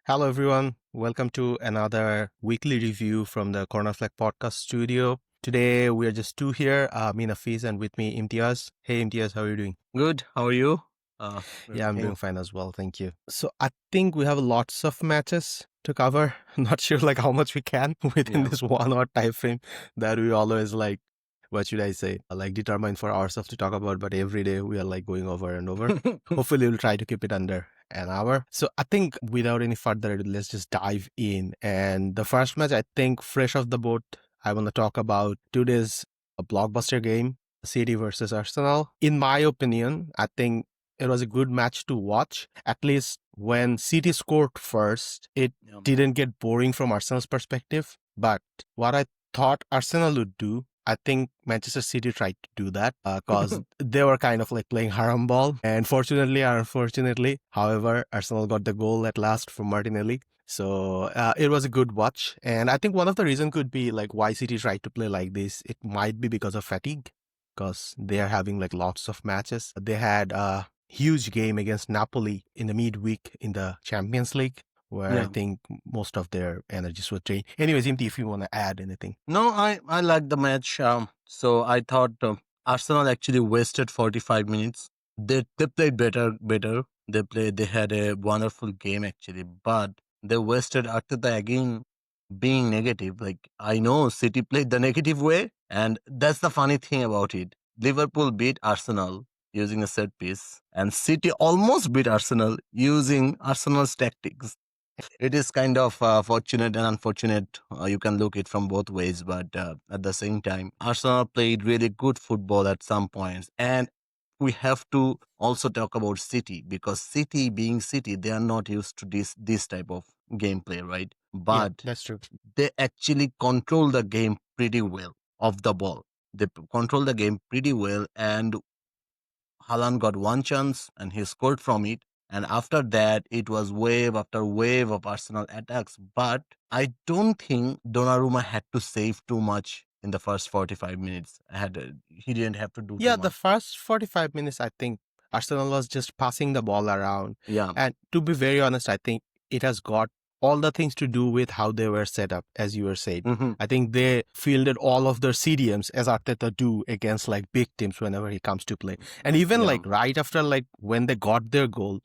Hello, everyone. Welcome to another weekly review from the CornerFlag Podcast studio. Today, we are just two here, me, Nafiz, and with me, Imtiaz. Hey, Imtiaz, how are you doing? Good. How are you? Yeah, I'm doing Everything. fine as well. Thank you. So, I think we have lots of matches to cover. Not sure like how much we can within Yeah. this 1 hour time frame that we always like, what should I say, like determine for ourselves to talk about. But every day we are like going over and over. Hopefully, we'll try to keep it under an hour. So I think without any further ado, let's just dive in. And the first match, I think, fresh off the boat, I want to talk about today's blockbuster game, City versus Arsenal. In my opinion, I think it was a good match to watch. At least when City scored first, it Yeah. didn't get boring from Arsenal's perspective. But what I thought Arsenal would do, I think Manchester City tried to do that because they were kind of like playing haram ball. And fortunately or unfortunately, however, Arsenal got the goal at last from Martinelli. So it was a good watch. And I think one of the reasons could be like why City tried to play like this. It might be because of fatigue because they are having like lots of matches. They had a huge game against Napoli in the midweek in the Champions League where I Yeah. think most of their energies were drained. Anyways, Imti, if you want to add anything. No, I like the match. So I thought Arsenal actually wasted 45 minutes. They played better. They had a wonderful game actually, but they wasted after the again being negative. Like I know City played the negative way, and that's the funny thing about it. Liverpool beat Arsenal using a set piece, and City almost beat Arsenal using Arsenal's tactics. It is kind of fortunate and unfortunate. You can look it from both ways, but at the same time, Arsenal played really good football at some points. And we have to also talk about City because City, being City, they are not used to this type of gameplay, right? Yeah, But that's true. they actually control the game pretty well of the ball. They control the game pretty well, and Haaland got one chance and he scored from it. And after that, it was wave after wave of Arsenal attacks. But I don't think Donnarumma had to save too much in the first 45 minutes. He didn't have to do too Yeah, the much. first 45 minutes, I think Arsenal was just passing the ball around. Yeah. And to be very honest, I think it has got all the things to do with how they were set up, as you were saying. Hmm. I think they fielded all of their CDMs as Arteta do against like big teams whenever he comes to play. And even Yeah. like right after like when they got their goal,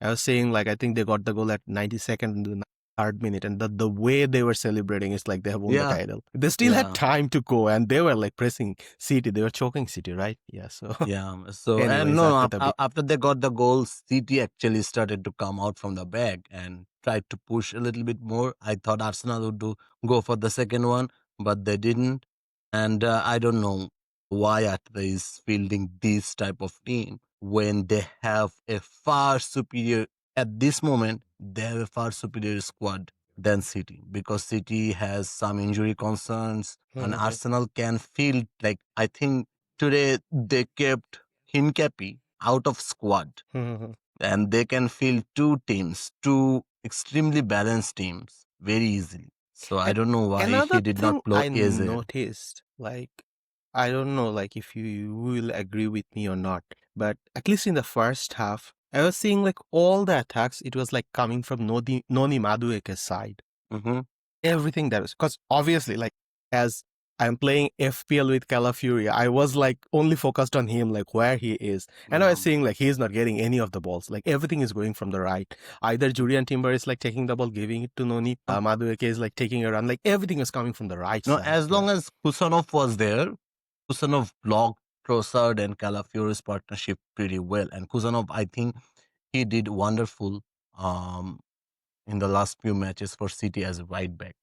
I was saying like I think they got the goal at 92nd in the third minute, and the way they were celebrating is like they have won the Yeah. title. They still had Yeah. time to go, and they were like pressing City. They were choking City, right? Yeah. So, Yeah. So, and anyways, no, after no, the after they got the goal, City actually started to come out from the back and tried to push a little bit more. I thought Arsenal would go for the second one, but they didn't. And I don't know why Arteta is fielding this type of team when they have a far superior, at this moment, they have a far superior squad than City because City has some injury concerns and Arsenal can feel like, I think today they kept Hincapi out of squad and they can field two teams, two extremely balanced teams very easily. So I and don't know why another he did not thing play I Eze. noticed, like, I don't know, like, if you will agree with me or not, but at least in the first half, I was seeing like all the attacks, it was like coming from Noni Madueke's side. Hmm. Everything that was because obviously like as I'm playing FPL with Calafuria, I was like only focused on him, like where he is. And I Yeah. was seeing like he's not getting any of the balls. Like everything is going from the right. Either Julian Timber is like taking the ball, giving it to Noni. Madueke is like taking a run. Like everything is coming from the right No, side. as Yeah. long as Kusanov was there, Kusanov blocked Trossard and Calafiori's partnership pretty well. And Kusanov, I think he did wonderful um, in the last few matches for City as a right back.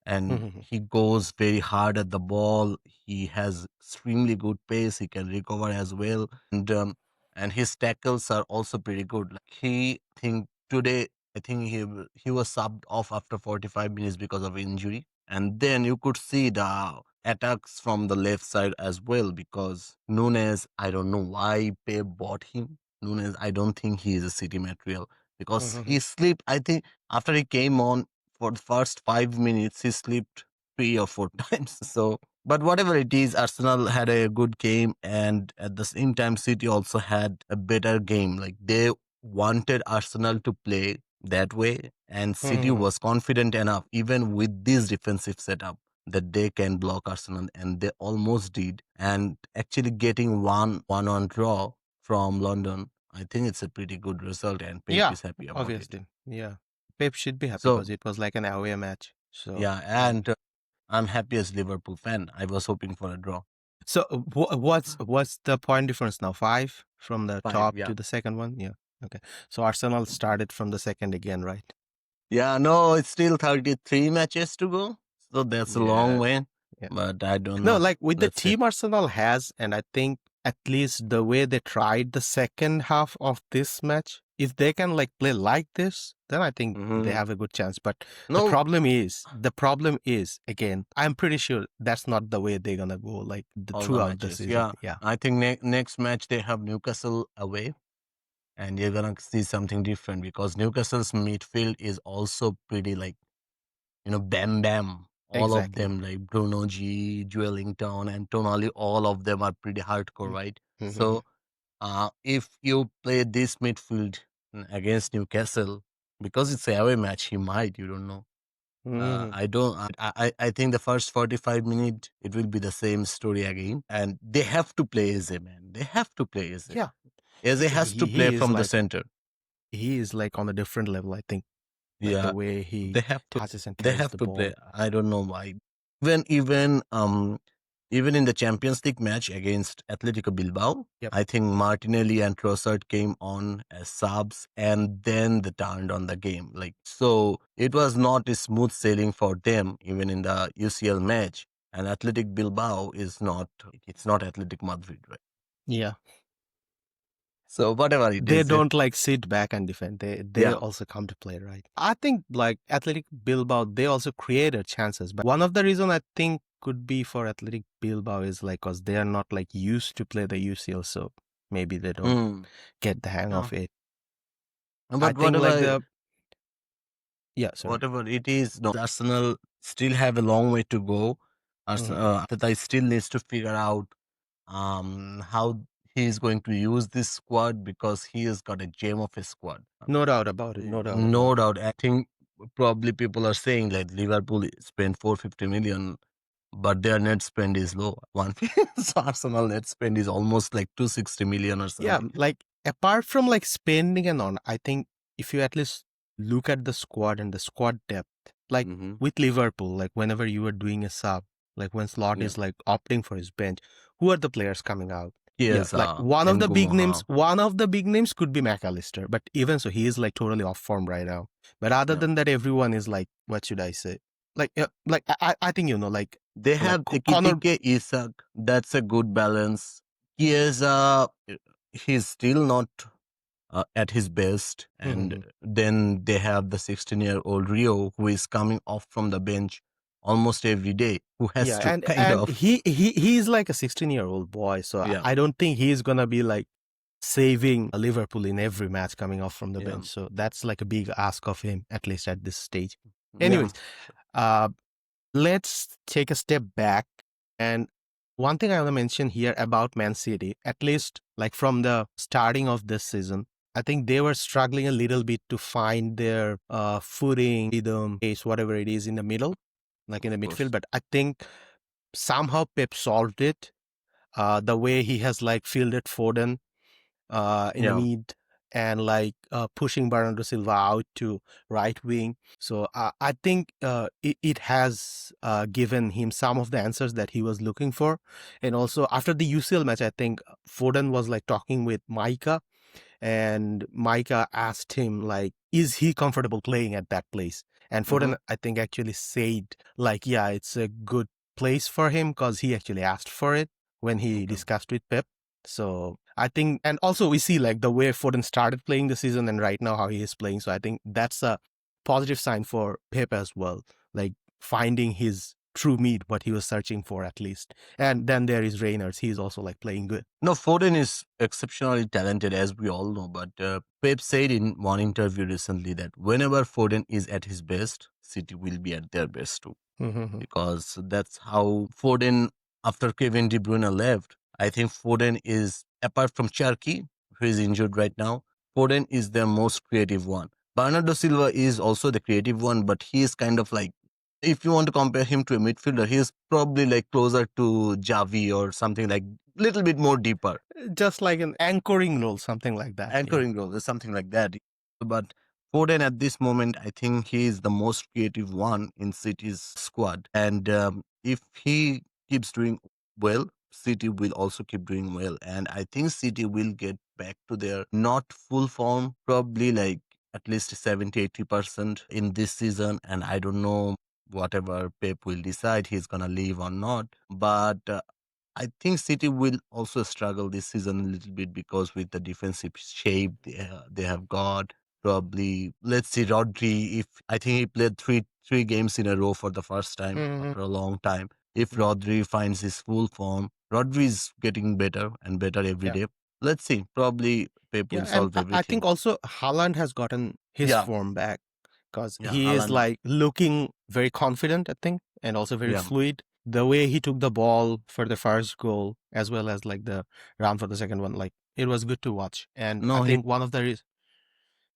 And he goes very hard at the ball. He has extremely good pace. He can recover as well, and his tackles are also pretty good. Like think today, I think he was subbed off after 45 minutes because of injury, and then you could see the attacks from the left side as well because Nunes. I don't know why Pep bought him. Nunes, I don't think he is a City material because he slipped. I think after he came on for the first 5 minutes, he slipped 3 or 4 times. So, but whatever it is, Arsenal had a good game, and at the same time, City also had a better game. Like they wanted Arsenal to play that way. And City Mhm. was confident enough, even with this defensive setup, that they can block Arsenal, and they almost did. And actually getting one-on draw from London, I think it's a pretty good result, and Pep Yeah, is happy about it. obviously. Yeah. Pep should be happy So because it was like an away match. So, yeah, yeah. and I'm happy as Liverpool fan. I was hoping for a draw. So what's the point difference now? 5 from the Five, top yeah. to the second one? Yeah. Okay. So Arsenal started from the second again, right? Yeah, no, it's still 33 matches to go. So that's a long Yeah. way. Yeah. But I don't No, know. like with the Let's see. team Arsenal has, and I think at least the way they tried the second half of this match, if they can like play like this, then I think they Hmm. have a good chance. But No, the problem is again, I'm pretty sure that's not the way they're gonna go like all the throughout the matches. season. Yeah. Yeah, I think next match they have Newcastle away, and you're going to see something different because Newcastle's midfield is also pretty like, bam bam. All of exactly. them, like Bruno G, Joelinton, and Tonali, all of them are pretty hardcore, right? Mm-hmm. So if you play this midfield against Newcastle, because it's a away match, he might, you don't know. Hmm. I don't. I think the first 45 minutes it will be the same story again, and they have to play Eze, man. They have to play Eze. Yeah, Eze has to play from the center. he is like on a different level. I think like the Yeah, way he they have to. touches and They carries have the to play. ball. I don't know why. Even in the Champions League match against Atletico Bilbao, Yep. I think Martinelli and Trossard came on as subs, and then they turned on the game. Like so, it was not a smooth sailing for them, even in the UCL match. And Athletic Bilbao is not. It's not Athletic Madrid, right? Yeah. So whatever it They is, don't like sit back and defend. They yeah. also come to play, right? I think like Athletic Bilbao, they also created chances. But one of the reason I think could be for Athletic Bilbao is like because they are not like used to play the UCL, so maybe they don't Mm, get the hang yeah. of it. I But think like the yeah, sorry. whatever it is, no, Arsenal still have a long way to go. Mhm. Arteta still needs to figure out how he is going to use this squad because he has got a gem of a squad. No doubt about it. No doubt about No it. doubt. I think probably people are saying like Liverpool spent 450 million, but their net spend is low. One so Arsenal net spend is almost like 260 million or Yeah, something. like apart from like spending and on, I think if you at least look at the squad and the squad depth, like Hmm. with Liverpool, like whenever you are doing a sub, like when Slot Yeah. is like opting for his bench, who are the players coming out? Yeah, Yes, like Ngumoha. one of the big names could be McAllister, but even so, he is like totally off form right now. But other Yeah. than that, everyone is like, what should I say? I think They like have Connor. Ekitike Isak. That's a good balance. He is he's still not at his best. And then they have the 16-year-old Rio who is coming off from the bench almost every day, who has Yeah, to kind and of he's like a 16-year-old boy, so yeah, I don't think he's gonna be like saving Liverpool in every match coming off from the yeah, bench. So that's like a big ask of him, at least at this stage. yeah. Anyways, uh, let's take a step back. And one thing I want to mention here about Man City, at least like from the starting of this season, I think they were struggling a little bit to find their footing, rhythm, pace, whatever it is in the middle, like in the Of midfield. course. But I think somehow Pep solved it. The way he has like fielded Foden in the Yeah. mid and like pushing Bernardo Silva out to right wing. So I think it has given him some of the answers that he was looking for. And also after the UCL match, I think Foden was like talking with Micah, and Micah asked him like, is he comfortable playing at that place? And Mm-hmm. Foden, I think, actually said like, yeah, it's a good place for him because he actually asked for it when he Okay. discussed with Pep. So I think, and also we see like the way Foden started playing the season and right now how he is playing. So I think that's a positive sign for Pep as well, like finding his true meat, what he was searching for at least. And then there is Reynolds. He's also like playing good. No, Foden is exceptionally talented, as we all know. But Pep said in one interview recently that whenever Foden is at his best, City will be at their best too. Because that's how Foden, after Kevin De Bruyne left, I think Foden is, apart from Cherky, who is injured right now, Foden is their most creative one. Bernardo Silva is also the creative one, but he is kind of like, if you want to compare him to a midfielder, he is probably like closer to Javi or something like little bit more deeper. Just like an anchoring role, something like that. Yeah. Anchoring role or something like that. But Foden at this moment, I think he is the most creative one in City's squad. And if he keeps doing well, City will also keep doing well. And I think City will get back to their not full form, probably like at least 70-80% in this season. And I don't know whatever Pep will decide he's going to leave or not. But I think City will also struggle this season a little bit because with the defensive shape they have got. Probably, let's see, Rodri. If I think he played three games in a row for the first time Mhm. after a long time. If Rodri finds his full form, Rodri is getting better and better every Yeah. day. Let's see. Probably Pep will Yeah. And solve I think everything. also Haaland has gotten his Yeah, form back because yeah, he is Haaland. like looking very confident, I think, and also very Yeah, fluid. The way he took the ball for the first goal, as well as like the round for the second one, like it was good to watch. And I no, think one of the reasons,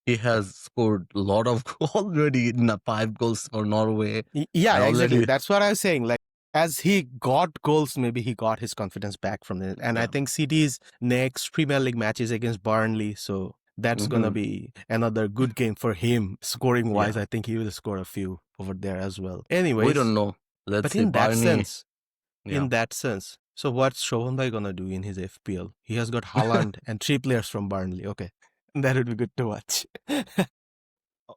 he yeah. has scored a lot of already in 5 goals for Norway. Yeah, I exactly. already. That's what I was saying. Like, as he got goals, maybe he got his confidence back from it. And I Yeah. think City's next Premier League match is against Burnley. So that's going to Hmm. be another good game for him. Scoring wise, Yeah. I think he will score a few over there as well. We Anyways, don't know. Let's but see. Barney. Yeah. in that sense, so what's Shohonbai going to do in his FPL? He has got Haaland and three players from Burnley. Okay. That would be good to watch.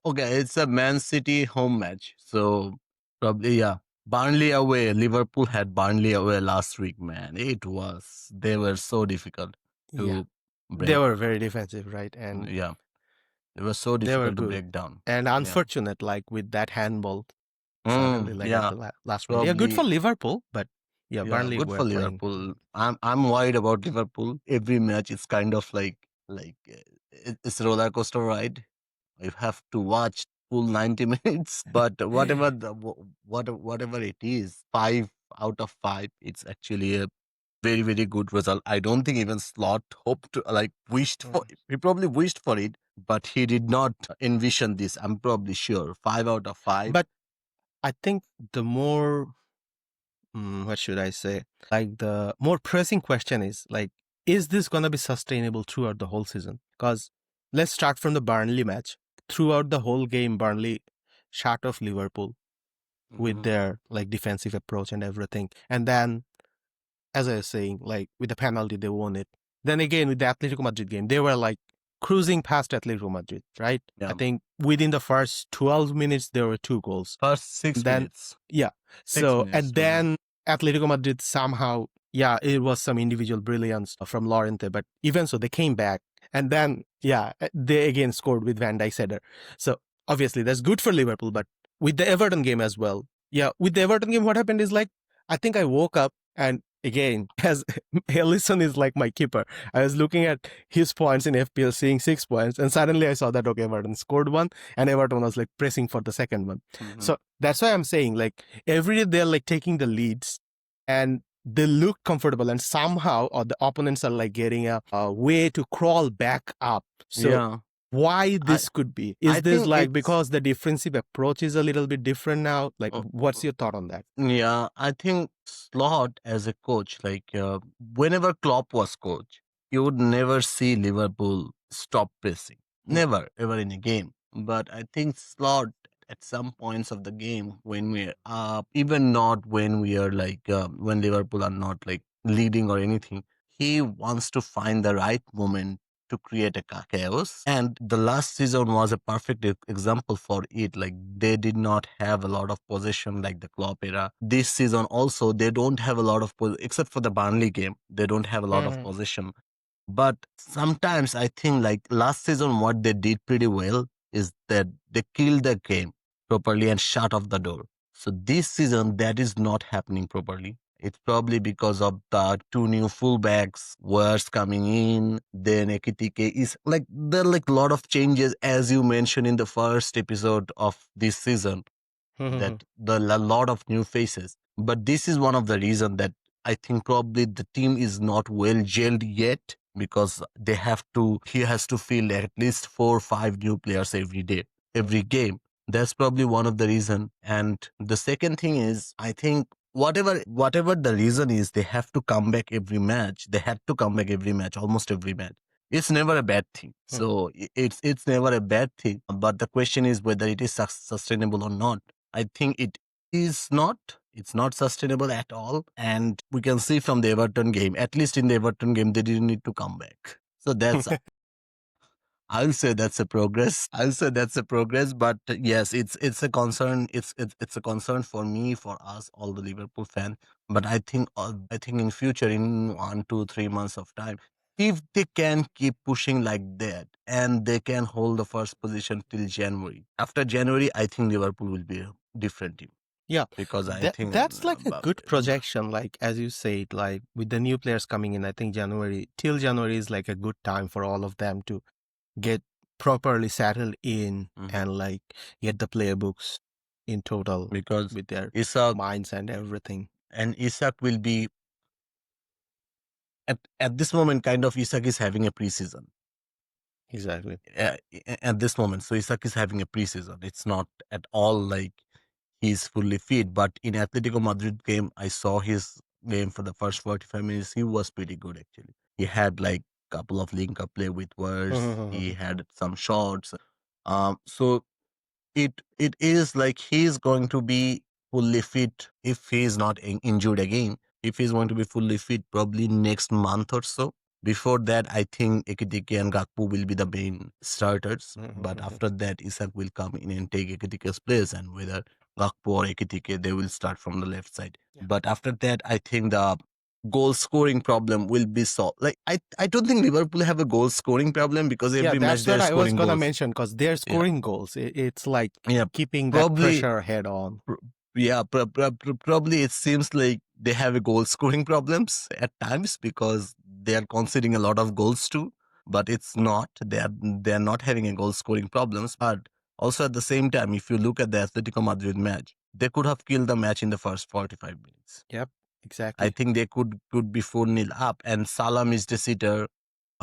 Okay, it's a Man City home match. So probably, yeah. Barnley away. Liverpool had Barnley away last week, man. They were so difficult Yeah. to They break. were very defensive, right? And Yeah. They were so they were difficult to good. break down. And Yeah. unfortunate, like with that handball, suddenly, like at Yeah. the last minute. Yeah, good Probably. for Liverpool, but yeah, Yeah, Burnley good were for playing. Liverpool. I'm worried about Liverpool. Every match is kind of like it's a roller coaster ride. You have to watch full 90 minutes, but whatever it is, 5 out of 5, it's actually a very very good result. I don't think even Slot hoped to like wished for. Mm. He probably wished for it, but he did not envision this. I'm probably sure 5 out of 5. But I think the more, what should I say? Like the more pressing question is like, is this going to be sustainable throughout the whole season? Because let's start from the Burnley match. Throughout the whole game, Burnley shut off Liverpool with Mhm. their like defensive approach and everything. And then, as I was saying, like with the penalty, they won it. Then again, with the Atletico Madrid game, they were like cruising past Atletico Madrid, right? I Yeah, think within the first 12 minutes, there were two goals. first And six then, minutes. yeah. Six So, minutes. and then Atletico Madrid somehow, yeah, it was some individual brilliance from Lorente, but even so, they came back. And then, yeah, they again scored with Van Dijk's header. So, obviously, that's good for Liverpool, but with the Everton game as well. Yeah, with the Everton game, what happened is like, I think I woke up and again, as Ellison is like my keeper, I was looking at his points in FPL, seeing 6 points, and suddenly I saw that okay, Everton scored one, and Everton was like pressing for the second one. Mhm. So that's why I'm saying like every day they're like taking the leads, and they look comfortable, and somehow or the opponents are like getting a way to crawl back up. So Yeah, why I this could be? I Is this think like it's because the defensive approach is a little bit different now? Like, uh, what's your thought on that? yeah. I think Slot as a coach, like whenever Klopp was coach, you would never see Liverpool stop pressing, Hmm. never ever in a game. But I think Slot at some points of the game when we're up, even not when we are like when Liverpool are not like leading or anything, he wants to find the right moment to create a chaos. And the last season was a perfect example for it. Like they did not have a lot of possession like the Klopp era. This season also they don't have a lot of except for the Burnley game. They don't have a lot of Hmm. possession. But sometimes I think like last season what they did pretty well is that they killed the game properly and shut off the door. So this season that is not happening properly. It's probably because of the two new fullbacks, Wars coming in, then Ekitike is like there are like a lot of changes as you mentioned in the first episode of this season that the a lot of new faces. But this is one of the reason that I think probably the team is not well gelled yet because he has to feel at least 4 or 5 new players every day. every game. That's probably one of the reason. And the second thing is, I think whatever the reason is, they have to come back every match. They had to come back every match, almost every match. It's never a bad thing. So it's never a bad thing. But the question is whether it is sustainable or not. I think it is not. It's not sustainable at all. And we can see from the Everton game, at least in the Everton game, they didn't need to come back. So that's I'll say that's a progress. I'll say that's a progress, but yes, it's a concern. It's a concern for me, for us, all the Liverpool fans. But I think in future, in 1, 2, 3 months of time, if they can keep pushing like that and they can hold the first position till January. After January, I think Liverpool will be a different team Yeah, because I think that's like a good projection. Like as you said, like with the new players coming in, I think January is like a good time for all of them to get properly settled in and like get the playbooks in total because with their Isak minds and everything. and Isak will be at this moment. Kind of Isak is having a preseason. Exactly. At this moment. So Isak is having a preseason. It's not at all like he's fully fit. But in Atletico Madrid game, I saw his game for the first 45 minutes. He was pretty good actually. He had like couple of link up play with words. He had some shots. So it is like he's going to be fully fit if he's not injured again. If he's going to be fully fit, probably next month or so. Before that, I think Ekitike and Gakpo will be the main starters. But after that, Isak will come in and take Ekitike's place, and whether Gakpo or Ekitike, they will start from the left side. Yeah. But after that, I think the goal scoring problem will be solved. Like I don't think Liverpool have a goal scoring problem because Yeah, every match that's they're what I was scoring gonna goals. mention because they're Yeah. scoring goals. It's like Yeah, keeping that probably pressure head on. yeah, probably it seems like they have a goal scoring problems at times because they are conceding a lot of goals too. But it's not. They are not having a goal scoring problems. But also at the same time, if you look at the Atletico Madrid match, they could have killed the match in the first 45 minutes. Yep, I exactly. think they could be 4-0 up, and Salah missed a sitter,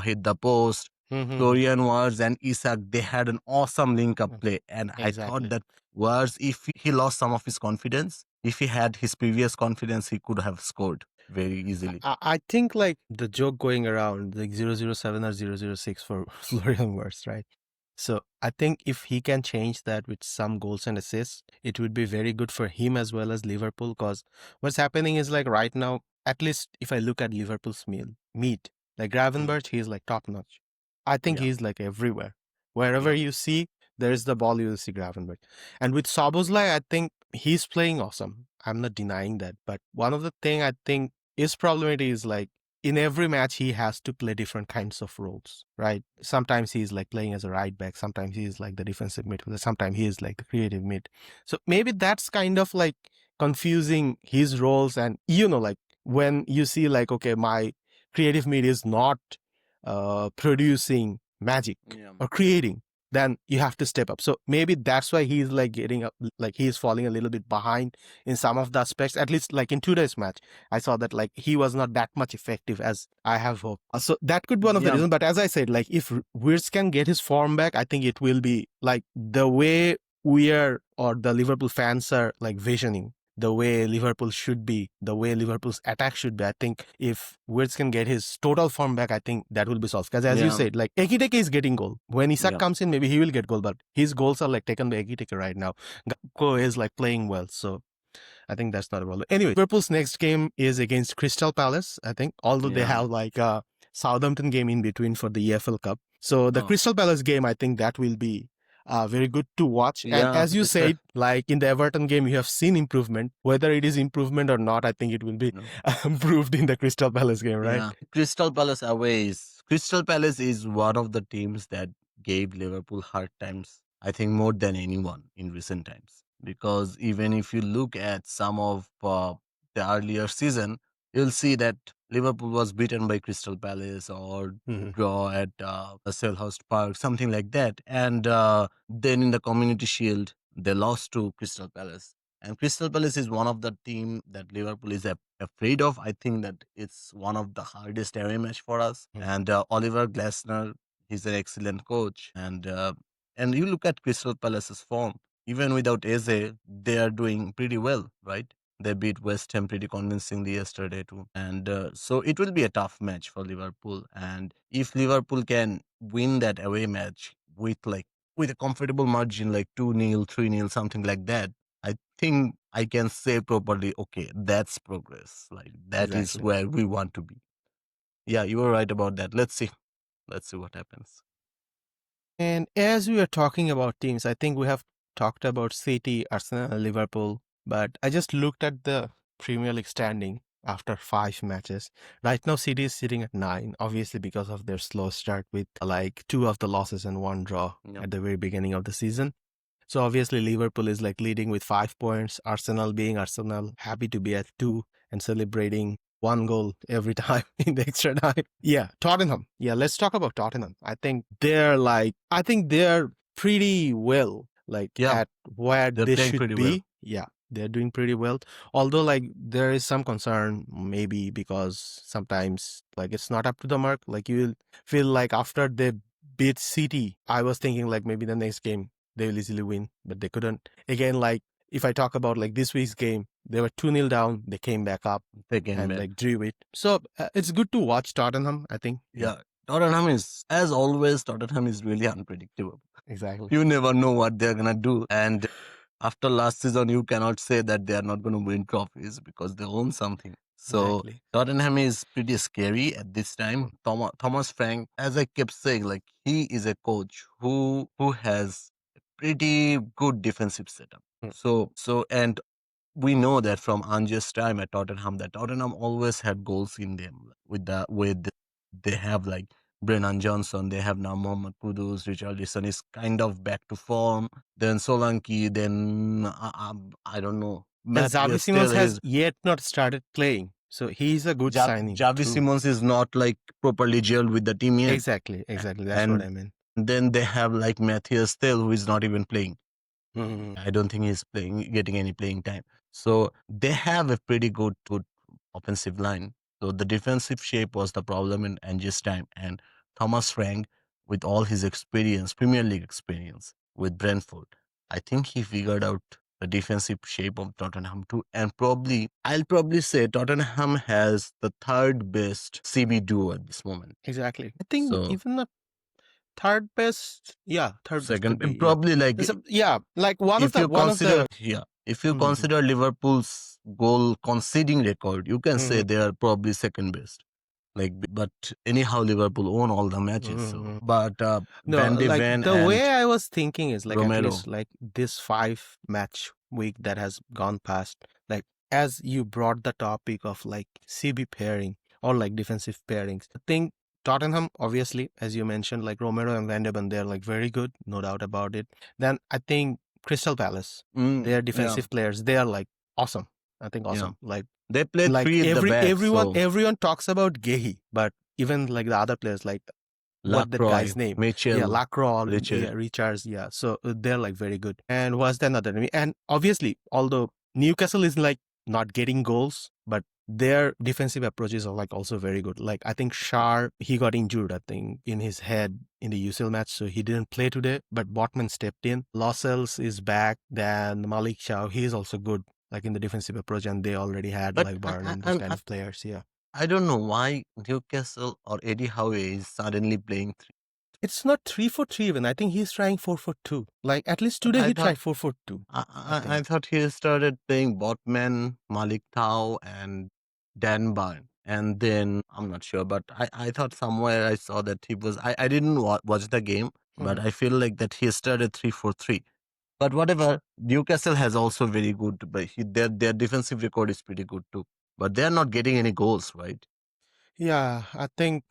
hit the post. Florian Wirtz and Isak, they had an awesome link up play. And I thought Exactly. that Wirtz, if he lost some of his confidence, if he had his previous confidence, he could have scored very easily. I think like the joke going around like 007 or 006 for Florian Wirtz, right? So I think if he can change that with some goals and assists, it would be very good for him as well as Liverpool. Because what's happening is like right now, at least if I look at Liverpool's meat, like Gravenberch, he's like top notch. I think Yeah. he's like everywhere. Wherever Yeah. you see, there's the ball, you'll see Gravenberch. And with Soboslai, I think he's playing awesome. I'm not denying that. But one of the thing I think his problem is like in every match he has to play different kinds of roles, right? Sometimes he's like playing as a right back, sometimes he is like the defensive midfielder, sometimes he is like the creative mid. So maybe that's kind of like confusing his roles. And like when you see like, okay, my creative mid is not producing magic or creating, then you have to step up. So maybe that's why he's like getting up, like he's falling a little bit behind in some of the aspects. At least like in today's match, I saw that like he was not that much effective as I have hoped. So that could be one of the reasons. But as I said, like if Wirtz can get his form back, I think it will be like the way we are, or the Liverpool fans are like visioning the way Liverpool should be, the way Liverpool's attack should be. I think if Wirtz can get his total form back, I think that will be solved. Because as you said, like Ekiteke is getting goal. When Isak comes in, maybe he will get goal, but his goals are like taken by Ekiteke right now. Gakpo is like playing well, so I think that's not a problem. Anyway, Liverpool's next game is against Crystal Palace, I think, although they have like a Southampton game in between for the EFL Cup. So the Crystal Palace game, I think that will be very good to watch. And as you said, like in the Everton game, you have seen improvement. Whether it is improvement or not, I think it will be improved in the Crystal Palace game, right? Yeah. Crystal Palace is one of the teams that gave Liverpool hard times, I think, more than anyone in recent times. Because even if you look at some of the earlier season, you'll see that Liverpool was beaten by Crystal Palace or draw at Selhurst Park, something like that. And then in the Community Shield, they lost to Crystal Palace. And Crystal Palace is one of the team that Liverpool is afraid of. I think that it's one of the hardest away match for us. And Oliver Glasner, he's an excellent coach, and And you look at Crystal Palace's form, even without Eze, they are doing pretty well, right? They beat West Ham pretty convincingly yesterday too. And so it will be a tough match for Liverpool. And if Liverpool can win that away match with a comfortable margin like 2-0, 3-0, something like that, I think I can say properly, okay, that's progress. Like that is Exactly. where we want to be. Yeah, you were right about that. Let's see. Let's see what happens. And as we are talking about teams, I think we have talked about City, Arsenal, and Liverpool, but I just looked at the Premier League standing after 5 matches. Right now, City is sitting at 9, obviously because of their slow start with like 2 of the losses and 1 draw Yeah. at the very beginning of the season. So obviously Liverpool is like leading with 5 points. Arsenal being Arsenal, happy to be at 2 and celebrating 1 goal every time in the extra time. Yeah, Tottenham. Yeah, let's talk about Tottenham. I think they're pretty well, like Yeah, at where they're they playing should pretty well. be. Yeah, they're doing pretty well. Although like there is some concern, maybe because sometimes like it's not up to the mark. Like you will feel like after they beat City, I was thinking like maybe the next game they will easily win, but they couldn't. Again, like if I talk about like this week's game, they were 2-0 down, they came back up They came and back. like drew it. So it's good to watch Tottenham, I think. Yeah. Tottenham is, as always, Tottenham is really unpredictable. Exactly. You never know what they're gonna do. And after last season, you cannot say that they are not gonna win trophies because they own something. So Exactly. Tottenham is pretty scary at this time. Thomas Frank, as I kept saying, like he is a coach who has a pretty good defensive setup. Mm. So and we know that from Ange's time at Tottenham that Tottenham always had goals in them with they have like Brennan Johnson, they have now Mohamed Kudus, Richarlison is kind of back to form. Then Solanke, then I don't know. And Matthias Xavi Simons still has is. yet not started playing, so he's a good signing. Javi True. Simons is not like properly gelled with the team yet. Exactly. That's what I And mean. then they have like Matthias still who is not even playing. Mhm. I don't think he's getting any playing time. So they have a pretty good offensive line. So the defensive shape was the problem in Ange's time. And Thomas Frank, with all his experience, Premier League experience with Brentford, I think he figured out the defensive shape of Tottenham too. And I'll probably say Tottenham has the third best CB duo at this moment. Exactly. I think So even the third best, third best could second, be. probably like Like one of if you the Mhm. consider Liverpool's goal conceding record, you can say Mhm. they are probably second best. Like, but anyhow, Liverpool own all the matches. So, Mhm. but No, Van de like Ven the and way I was thinking is like at Romero, least like this 5 match week that has gone past, like as you brought the topic of like CB pairing or like defensive pairings. I think Tottenham, obviously, as you mentioned, like Romero and Van de Ven, they're like very good, no doubt about it. Then I think Crystal Palace, their yeah, defensive players, they are like awesome. I think yeah, awesome. they play Like three at the back. everyone So everyone talks about Gehi, but even like the other players like what that Lacroix, guy's name? Mitchell, Yeah, Lacroix, Richard. yeah, Richards, yeah. So they're like very good. And what's the another name? And obviously, although Newcastle is like not getting goals, but their defensive approaches are like also very good. Like I think Shar, he got injured, I think, in his head in the UCL match, so he didn't play today. But Botman stepped in. Lascelles is back. Then Malik Chow, he is also good, like in the defensive approach, and they already had But like Barn and those kind of players. Yeah. I don't know why Newcastle or Eddie Howe is suddenly playing three. It's not 3-4-3 even. I think he's trying 4-4-2. Like at least But today I he thought tried 4-4-2. I I think. thought he started playing Botman, Malik Tau, and Dan Byrne. And then I'm not sure, but I thought somewhere I saw that he was. I didn't watch the game, but Mhm. I feel like that he started 3-4-3. But whatever, Newcastle has also very good, but their defensive record is pretty good too. But they're not getting any goals, right? Yeah, I think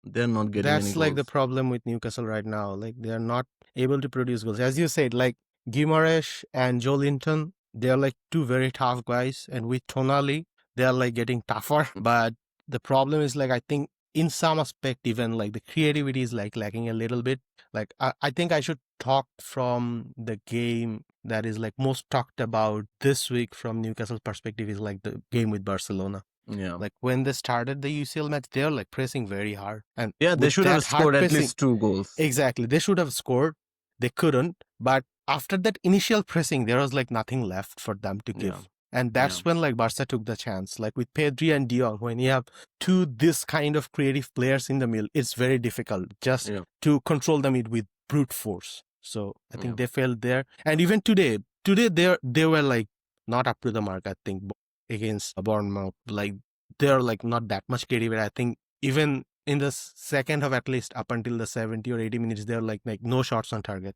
They're not getting any that's like the goals. problem with Newcastle right now. Like they are not able to produce goals. As you said, like Guimaraes and Joe Linton, they are like two very tough guys. And with Tonali, they are like getting tougher. But the problem is like I think in some aspect even like the creativity is like lacking a little bit. Like I think I should talk from the game that is like most talked about this week from Newcastle's perspective is like the game with Barcelona. Yeah. Like when they started the UCL match, they're like pressing very hard. And Yeah, they with should have that hard scored at pressing, least 2 goals. exactly, they should have scored. they couldn't. But after that initial pressing, there was like nothing left for them to give. Yeah. And that's when like Barca took the chance. Like with Pedri and De Jong, when you have two this kind of creative players in the middle, it's very difficult just to control the mid with brute force. So I think they failed there. And even today they were like not up to the mark, I think, against Bournemouth. Like they're like not that much creative. I think even in the second half, at least up until the 70 or 80 minutes, they're like no shots on target.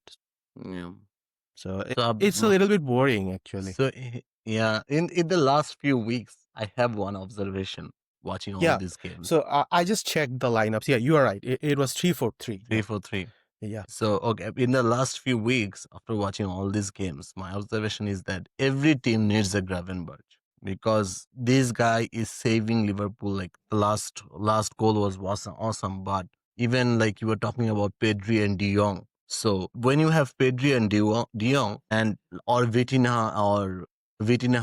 Yeah. So it's a little bit boring, actually. So yeah, in the last few weeks, I have one observation watching all these games. So I just checked the lineups. Yeah, you are right. It was 3-4-3. 3-4-3. Yeah. So okay, in the last few weeks, after watching all these games, my observation is that every team needs a Gravenberch because this guy is saving Liverpool. Like the last goal was awesome, but even like you were talking about Pedri and De Jong. So when you have Pedri and De Jong and or Vitinha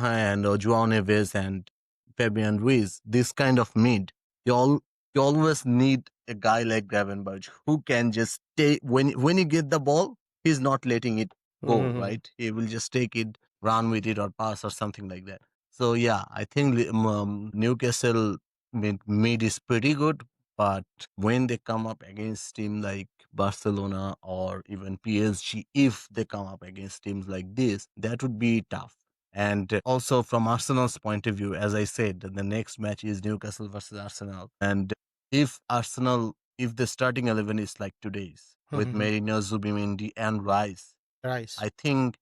and Joao Neves and Fabian Ruiz, this kind of mid, you always need a guy like Gravenberch who can just take when you get the ball, he's not letting it go, right? He will just take it, run with it, or pass or something like that. So yeah, I think Newcastle mid is pretty good, but when they come up against team like Barcelona or even PSG, if they come up against teams like this, that would be tough. And also from Arsenal's point of view, as I said, the next match is Newcastle versus Arsenal. And if the starting 11 is like today's with Merino, Zubimendi, and Rice, I think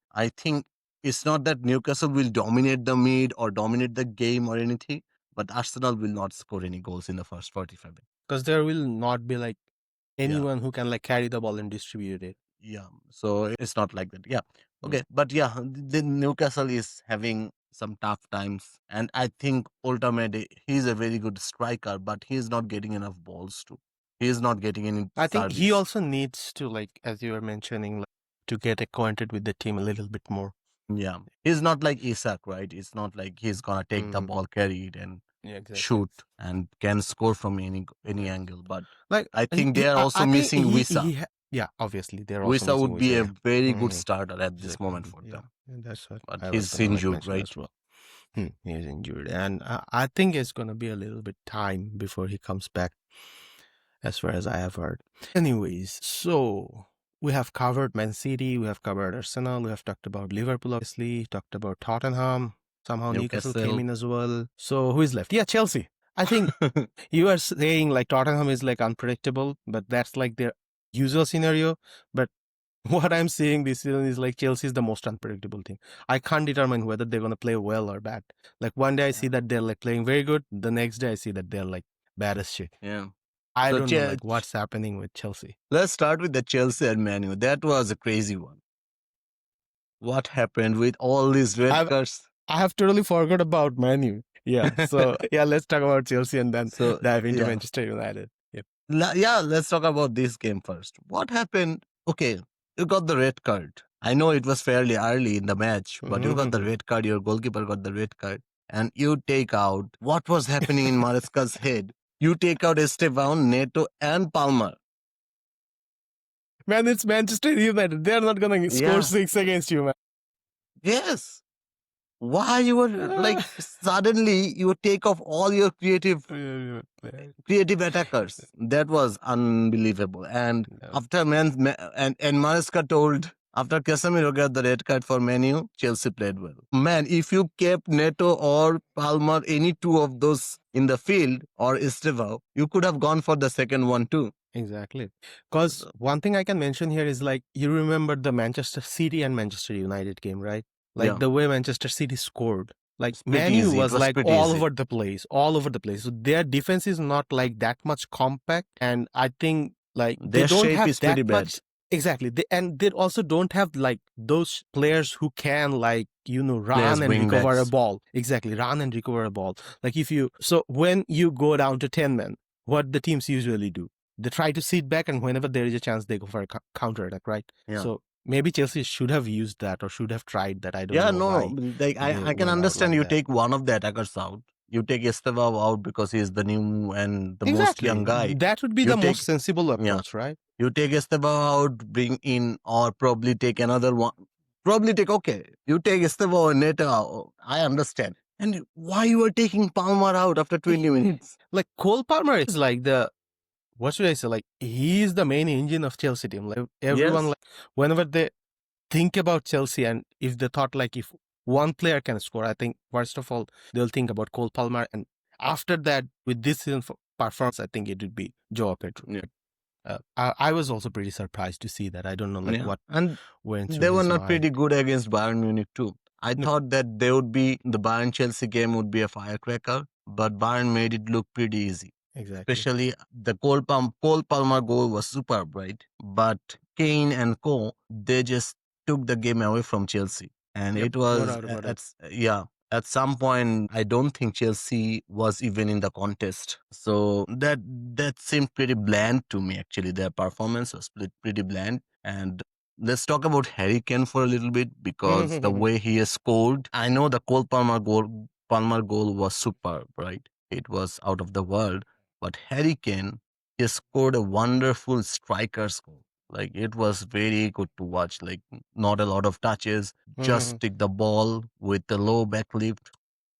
it's not that Newcastle will dominate the mid or dominate the game or anything, but Arsenal will not score any goals in the first 45 minutes. Because there will not be like anyone who can like carry the ball and distribute it. Yeah, so it's not like that. Yeah, okay, but yeah, the Newcastle is having some tough times, and I think Ultimate he's a very good striker, but he's not getting enough balls too. He's not getting any. I think he also needs to, like as you were mentioning, like, to get acquainted with the team a little bit more. Yeah, he's not like Isak, right? It's not like he's gonna take the ball, carry it, and shoot and can score from any angle. But like I think they are also missing Wissa. Yeah, obviously they're also Wissa would be a very good Mhm. starter at this moment for them. And that's what But I he's was gonna, like, injured, mention right? as well. He's injured, and I think it's gonna be a little bit time before he comes back, as far as I have heard. Anyways, so we have covered Man City, we have covered Arsenal, we have talked about Liverpool, obviously, talked about Tottenham. Somehow Newcastle came in as well. So who is left? Yeah, Chelsea. I think you are saying like Tottenham is like unpredictable, but that's like their usual scenario. But what I'm seeing this season is like Chelsea is the most unpredictable team. I can't determine whether they're going to play well or bad. Like one day I see that they're like playing very good. The next day I see that they're like bad as shit. Yeah. I don't know like what's happening with Chelsea. Let's start with the Chelsea and Man U. That was a crazy one. What happened with all these red cards? I have totally forgot about Man U. Yeah. So yeah, let's talk about Chelsea and then dive into Manchester United. Yep. Yeah, let's talk about this game first. What happened? Okay, you got the red card. I know it was fairly early in the match, but you got the red card. Your goalkeeper got the red card, and you take out what was happening in Maresca's head. You take out Esteban, Neto, and Palmer. Man, it's Manchester United. They're not gonna score 6 against you, man. Yes. Why you were like suddenly you would take off all your creative attackers? That was unbelievable. And after Maresca told after Casemiro got the red card for Man U, Chelsea played well. Man, if you kept Neto or Palmer, any two of those in the field or Estevao, you could have gone for the second one too. Exactly. Because one thing I can mention here is like you remember the Manchester City and Manchester United game, right? Like the way Manchester City scored. Like Man U was like all over the place. So their defense is not like that much compact, and I think like they don't have that much. Exactly. They also don't have like those players who can like, run and recover a ball. Exactly. Run and recover a ball. Like when you go down to 10 men, what the teams usually do, they try to sit back, and whenever there is a chance, they go for a counter attack, right? Yeah. So maybe Chelsea should have used that or should have tried that. I don't know. Yeah, no. Like I can understand you take one of the attackers out, You take Estevao out because he is the new and the most Exactly. young guy. That would be You the take most sensible approach, right? you take Estevao out, bring in, or probably take another one. Probably take, okay, you take Estevao and Neta out. I understand. And why you are taking Palmer out after 20 minutes? Like Cole Palmer is like the, what should I say? Like he is the main engine of Chelsea team. Like everyone, Yes. like whenever they think about Chelsea and if they thought like if one player can score, I think first of all they'll think about Cole Palmer, and after that with this season performance, I think it would be Joao Pedro. Yeah. I was also pretty surprised to see that. I don't know like what And went through they were his not pretty mind. good against Bayern Munich too. I No, thought that the Bayern Chelsea game would be a firecracker, but Bayern made it look pretty easy. exactly. Especially the Cole Palmer goal was superb, right? But Kane and Co, they just took the game away from Chelsea, and Yep, it no was doubt about it. at some point I don't think Chelsea was even in the contest. So that seemed pretty bland to me. Actually, their performance was pretty bland. And let's talk about Harry Kane for a little bit because the way he has scored. I know the Palmer goal was superb, right? It was out of the world. But Harry Kane, he scored a wonderful striker's goal. Like it was very good to watch. Like not a lot of touches, just take the ball with the low back lift.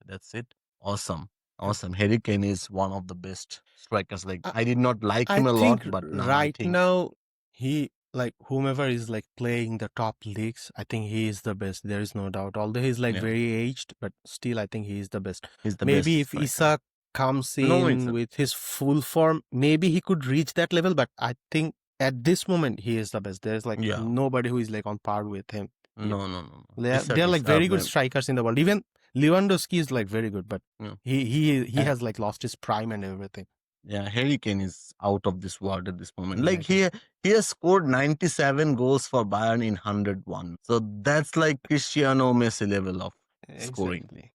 That's it. Awesome. Awesome. Harry Kane is one of the best strikers. Like I, I did not like I him a lot, think but now I right think now he like whomever is like playing the top leagues, I think he is the best. There is no doubt. Although he's like yeah, very aged, but still I think he is the best. he's the best Maybe if striker. Isak comes No, in with his full form, maybe he could reach that level. But I think at this moment he is the best. There's like yeah. nobody who is like on par with him. Yep. No. They're like very good strikers in the world. Even Lewandowski is like very good, but Yeah. he has like lost his prime and everything. Yeah, Harry Kane is out of this world at this moment. Exactly. Like he has scored 97 goals for Bayern in 101. So that's like Cristiano Messi level of scoring. Exactly.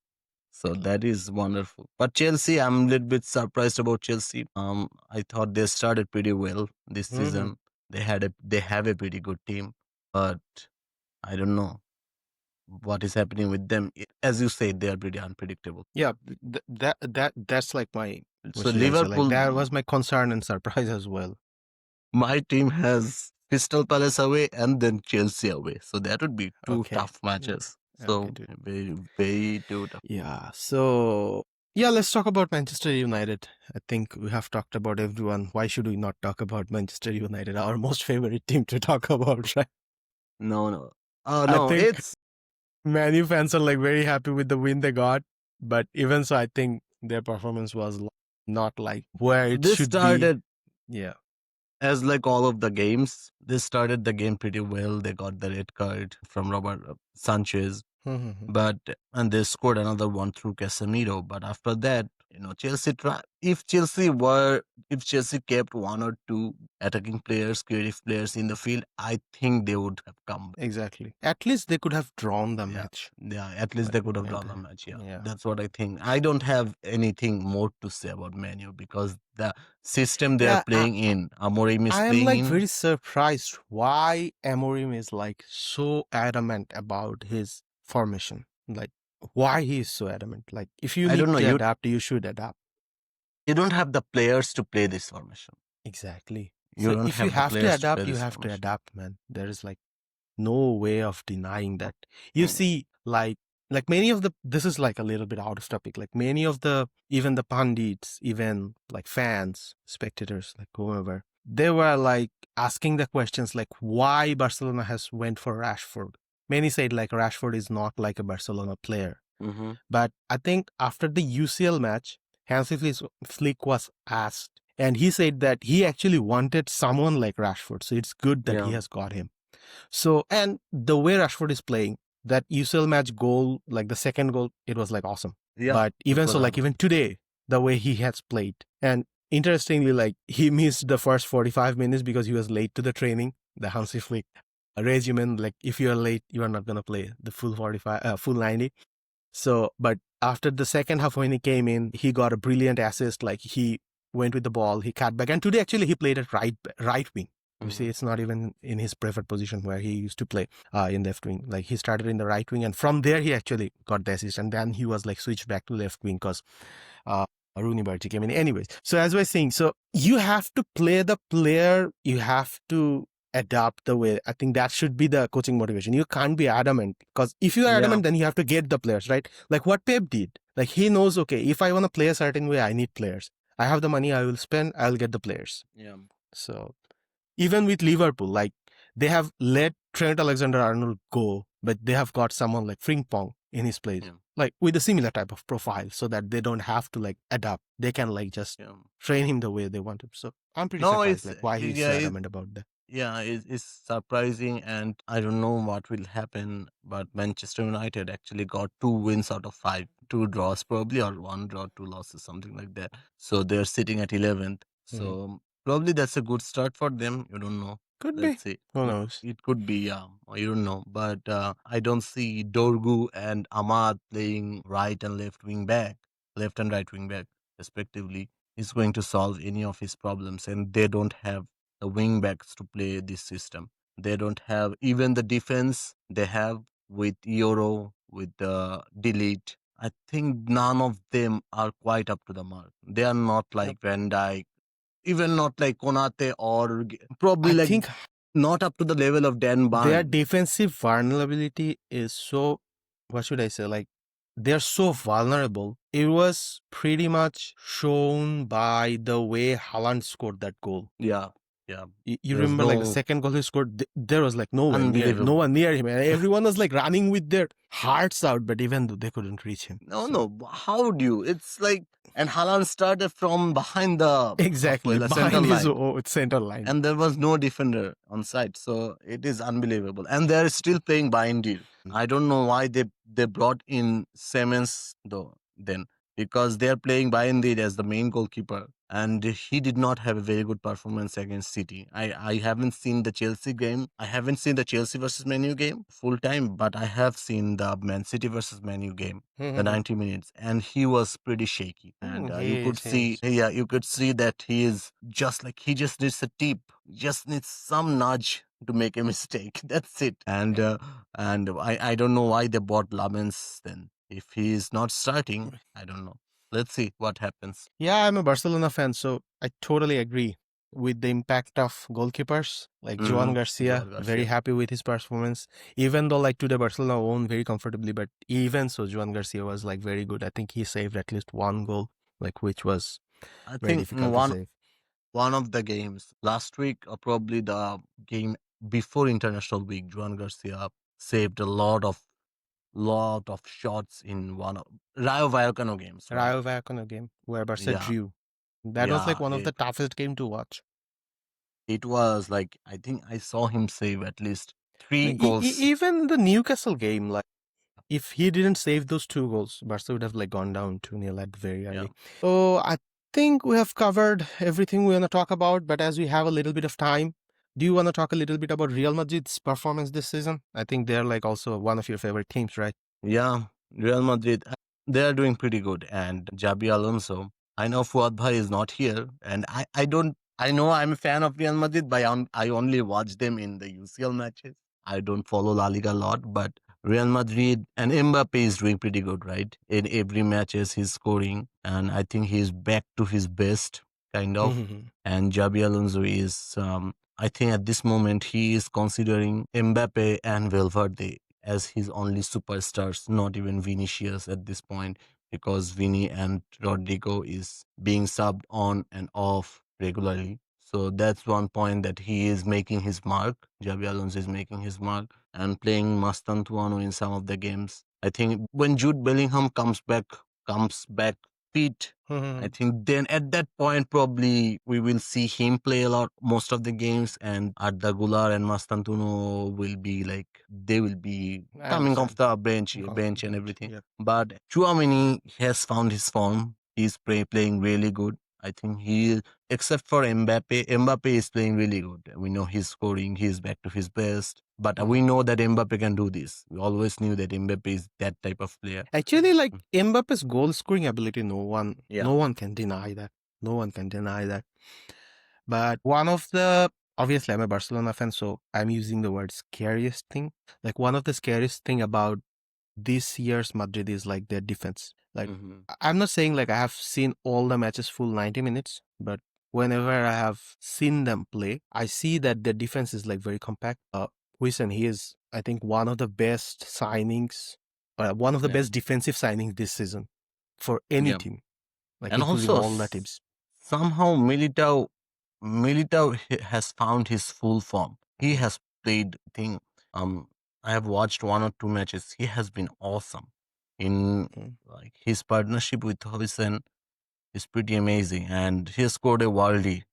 So that is wonderful. But Chelsea, I'm a little bit surprised about Chelsea. I thought they started pretty well this season. They have a pretty good team, but I don't know what is happening with them. As you say, they are pretty unpredictable. Yeah, that's like my, what So should I say? Like Liverpool, that was my concern and surprise as well. my team has Crystal Palace away and then Chelsea away. So that would be two Okay. tough matches. Okay, So dude. very, very two tough. Yeah. So yeah, let's talk about Manchester United. I think we have talked about everyone. Why should we not talk about Manchester United, our most favorite team to talk about, right? No. I No, think it's Man U fans are like very happy with the win they got, but even so, I think their performance was not like where it this should started be. Yeah. as like all of the games. They started the game pretty well. They got the red card from Robert Sanchez, but and they scored another one through Casemiro. But after that, Chelsea if Chelsea kept one or two attacking players, creative players in the field, I think they would have come back. Exactly. At least they could have drawn the match. Yeah, at least But they could have and, drawn the match. Yeah, yeah. that's what I think. I don't have anything more to say about Manu because the system they are Yeah, playing in, Amorim is I am playing like in. very surprised why Amorim is like so adamant about his formation. Like why he is so adamant. Like if you I don't need know. to adapt, you should adapt. You don't have the players to play this formation. Exactly. You So don't if you have the have to players to play adapt, you this have to formation. adapt, man. There is like no way of denying that. You see, like many of the, this is like a little bit out of topic. Like many of the, even the pundits, even like fans, spectators, like whoever, they were like asking the questions like why Barcelona has went for Rashford. Many said like Rashford is not like a Barcelona player. But I think after the UCL match, Hansi Flick was asked, and he said that he actually wanted someone like Rashford. So it's good that he has got him. So, and the way Rashford is playing, that UCL match goal, like the second goal, it was like awesome. Yeah, but even so, like even today, the way he has played. And interestingly, like he missed the first 45 minutes because he was late to the training, the Hansi Flick regimen. Like if you're late, you are not going to play the full 45, full 90. So, but after the second half when he came in, he got a brilliant assist. Like he went with the ball, he cut back. And today actually he played at right wing. You see, it's not even in his preferred position where he used to play in left wing. Like he started in the right wing, and from there he actually got the assist, and then he was like switched back to left wing because uh, Rooney Barty came in. Anyways, so as we're saying, so you have to play the player, you have to adapt the way. I think that should be the coaching motivation. You can't be adamant, because if you are adamant, then you have to get the players, right? Like what Pep did. Like he knows, okay, if I want to play a certain way, I need players. I have the money, I will spend, I'll get the players. Yeah. So even with Liverpool, like they have let Trent Alexander-Arnold go, but they have got someone like Frimpong in his place, like with a similar type of profile, so that they don't have to like adapt. They can like just train him the way they want him. So I'm pretty surprised like why he's so adamant about that. Yeah, it's surprising, and I don't know what will happen. But Manchester United actually got 2 wins out of 5, 2 draws probably, or 1 draw, 2 losses, something like that. So they're sitting at 11th. So probably that's a good start for them. You don't know. Could Let's be. see. Who knows? It could be, yeah. You don't know. But I don't see Dorgu and Ahmad playing right and left wing back, left and right wing back, respectively, is going to solve any of his problems. And they don't have the wing backs to play this system. They don't have even the defense they have with Euro, with Delete. I think none of them are quite up to the mark. They are not like Van Dijk, even not like Konate, or probably I like think not up to the level of Dan Barnes. their defensive vulnerability is so, what should I say, like they're so vulnerable. It was pretty much shown by the way Haaland scored that goal. Yeah. You remember like the second goal he scored, there was like no one near him, and everyone was like running with their hearts out, but even though they couldn't reach him. No, how do you? It's like, and Haaland started from behind the exactly behind his center line, and there was no defender on side, so it is unbelievable. And they're still playing Bindir. I don't know why they brought in Siemens though then, because they're playing Bindir as the main goalkeeper, and he did not have a very good performance against City. I haven't seen the Chelsea game. I haven't seen the Chelsea versus Man U game full time, but I have seen the Man City versus Man U game, the 90 minutes, and he was pretty shaky. And you could see, you could see that he is just like, he just needs a tip, just needs some nudge to make a mistake. That's it. And I don't know why they bought Lamens then. If he is not starting, I don't know. Let's see what happens. Yeah, I'm a Barcelona fan, so I totally agree with the impact of goalkeepers like Joan Garcia. Very happy with his performance, even though like today Barcelona won very comfortably, but even so Joan Garcia was like very good. I think he saved at least one goal, like which was very difficult to save. One of the games last week, or probably the game before international week, Joan Garcia saved a lot of shots in one of Rayo Vallecano games. Rayo Vallecano game where Barca drew. That was like one of the toughest game to watch. It was like, I think I saw him save at least 3 goals. Even the Newcastle game, like if he didn't save those 2 goals, Barca would have like gone down 2-0 at very early. So I think we have covered everything we want to talk about, but as we have a little bit of time, do you want to talk a little bit about Real Madrid's performance this season? I think they're like also one of your favorite teams, right? Yeah, Real Madrid, they are doing pretty good. And Xabi Alonso, I know Fuad Bhai is not here, and I know I'm a fan of Real Madrid, but I only watch them in the UCL matches. I don't follow La Liga a lot, but Real Madrid and Mbappe is doing pretty good, right? In every matches he's scoring, and I think he's back to his best, kind of. And Xabi Alonso is, I think at this moment he is considering Mbappe and Valverde as his only superstars, not even Vinicius at this point, because Vini and Rodrigo is being subbed on and off regularly. So that's one point that he is making his mark. Xabi Alonso is making his mark and playing Mastantuano in some of the games. I think when Jude Bellingham comes back fit, I think then at that point probably we will see him play a lot most of the games, and Arda Güler and Mastantuno will be like, they will be coming off the bench and everything. But Chouameni has found his form. He's playing really good. I think except for Mbappe is playing really good. We know he's scoring, he's back to his best. But we know that Mbappe can do this. We always knew that Mbappe is that type of player. Actually, like Mbappe's goal scoring ability, no one can deny that. No one can deny that. But one of the obviously I'm a Barcelona fan, so I'm using the word scariest thing. Like one of the scariest thing about this year's Madrid is like their defense. Like Hmm. I'm not saying like I have seen all the matches full 90 minutes, but whenever I have seen them play, I see that their defense is like very compact. Huijsen, he is I think one of the best signings, one of the Yeah, best defensive signings this season for any yeah, team, like and including also all the teams. somehow Militao has found his full form. He Mhm. has played. I think I have watched one or two matches. He has been awesome. In Mhm. like his partnership with Hobson is pretty amazing, and he scored a worldie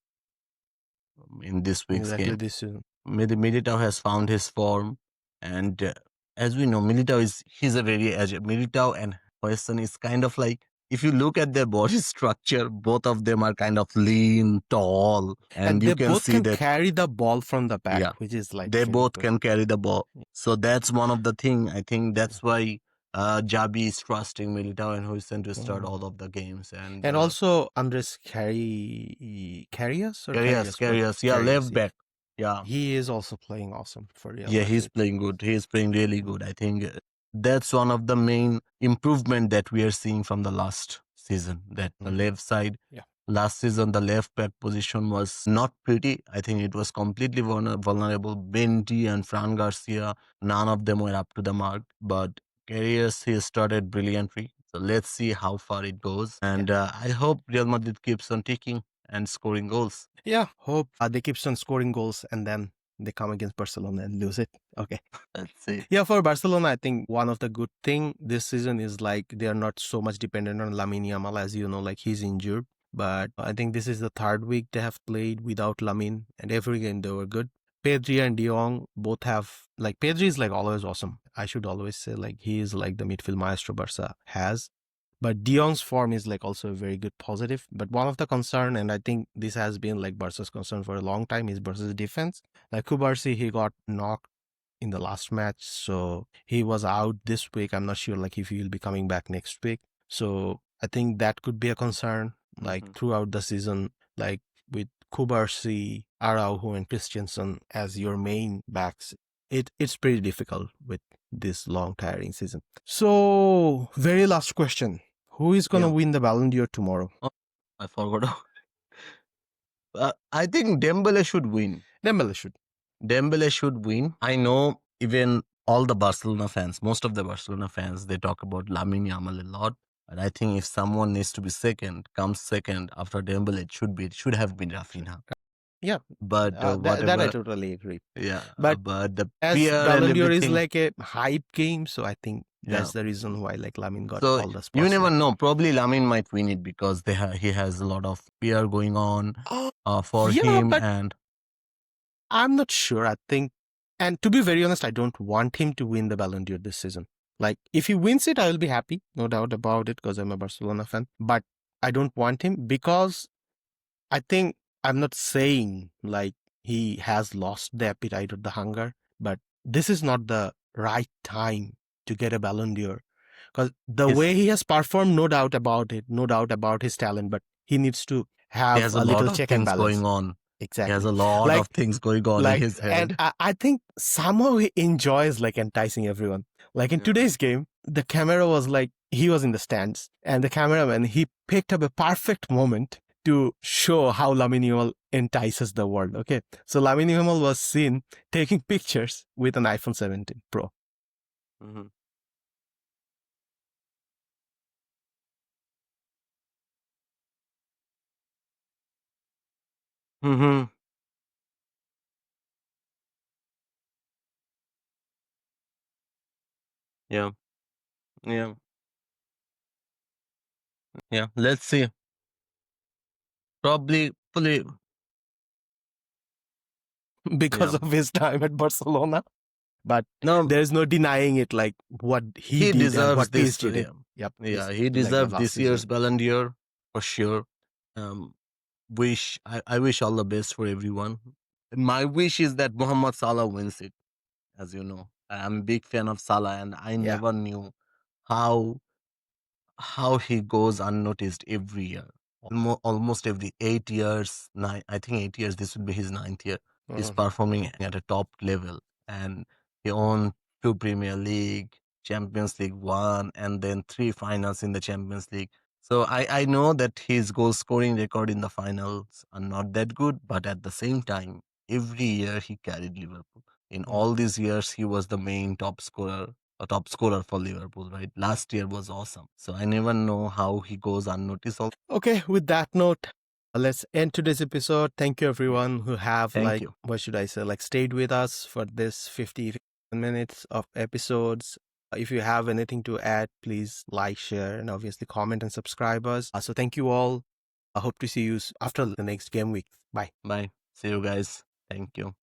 in this week's Exactly game. this season. Militao has found his form, and as we know, Militao is he's a very agile. Militao and Hoyson is kind of like if you look at their body structure, both of them are kind of lean, tall, and And you they can both see can that carry the ball from the back, yeah, which is like they very both good. can carry the ball. So that's one of the thing. I think that's why Jabi is trusting Militao and Hoyson to start Mhm. all of the games, and And also Andres Carrias or Carrias, what Carriers, yeah, Carrias, left yeah. back, yeah. He is also playing awesome for Real Yeah, he's Madrid. playing good. He's playing really Mm, good. I think that's one of the main improvement that we are seeing from the last season. That the mhm. left side Yeah. last season, the left back position was not pretty. I think it was completely vulnerable. Bendy and Fran Garcia, none of them were up to the mark. But Carriers, he started brilliantly. So let's see how far it goes. Yeah. And I hope Real Madrid keeps on ticking and scoring goals. Yeah. Hope they keep on scoring goals and then they come against Barcelona and lose it. Okay. Let's see. Yeah, for Barcelona, I think one of the good thing this season is like they are not so much dependent on Lamine Yamal, as you know, like he's injured. But I think this is the third week they have played without Lamine, and every game they were good. Pedri and De Jong both have like Pedri is like always awesome. I should always say like he is like the midfield maestro Barca has. But De Jong's form is like also a very good positive. But one of the concern, and I think this has been like Barca's concern for a long time, is Barca's defense. Like Kubarsi, he got knocked in the last match. So he was out this week. I'm not sure like if he will be coming back next week. So I think that could be a concern like Mhm. throughout the season, like with Kubarsi, Araujo, and Christensen as your main backs. It's pretty difficult with this long tiring season. So very last question. Who is gonna Yeah. win the Ballon d'Or tomorrow? Oh, I forgot. I think Dembele should win. Dembele should. Dembele should win. I know even all the Barcelona fans, most of the Barcelona fans, they talk about Lamine Yamal a lot. But I think if someone needs to be second, comes second after Dembele, it should have been Rafinha. Yeah, But that I whatever, totally agree. yeah. But But the as peer and Ballon d'Or is everything, like a hype game, so I think yeah. that's the reason why like Lamin got So all the you never spotlight. know. Probably Lamine might win it because he has a lot of peer going on Oh, for yeah, him, but and I'm not sure. I think, and to be very honest, I don't want him to win the Ballon d'Or this season. Like, if he wins it, I will be happy, no doubt about it, because I'm a Barcelona fan. But I don't want him because I think I'm not saying like he has lost the appetite or the hunger, but this is not the right time to get a Ballon d'Or. Because the his way he has performed, no doubt about it, no doubt about his talent, but he needs to he have has a a lot little of check and things balance. going on. He has Exactly. a lot Like of things going on in his and head. I think somehow he enjoys like enticing everyone. Like in Yeah. today's game, the camera was like he was in the stands, and the cameraman he picked up a perfect moment to show how Lamine Yamal entices the world. Okay, so Lamine Yamal was seen taking pictures with an iPhone 17 Pro. Hmm. Hmm. Yeah. Yeah. Yeah. Let's see. Probably. Because Yeah. of his time at Barcelona. But No, there is no denying it, like what he he did and deserves what this. PSG did. Yeah. Yep, Yeah. this He like the deserves last this season. year's Ballon d'Or for sure. Um, I wish all the best for everyone. My wish is that Mohamed Salah wins it. As you know, I'm a big fan of Salah, and I Yeah, never knew how he goes unnoticed every year. Almost every 8 years, nine. I think 8 years. This would be his ninth year. He's Mhm. performing at a top level, and he won 2 Premier League, Champions League 1, and then 3 finals in the Champions League. So I know that his goal scoring record in the finals are not that good, but at the same time, every year he carried Liverpool. In all these years, he was the main top scorer, a top scorer for Liverpool, right? Last year was awesome. So I never know how he goes unnoticed. Okay, with that note, let's end today's episode. Thank you everyone who have Thank you. what should I say, stayed with us for this 50 minutes of episodes. If you have anything to add, please like, share, and obviously comment and subscribe us. So thank you all. I hope to see you after the next game week. Bye. Bye. See you guys. Thank you.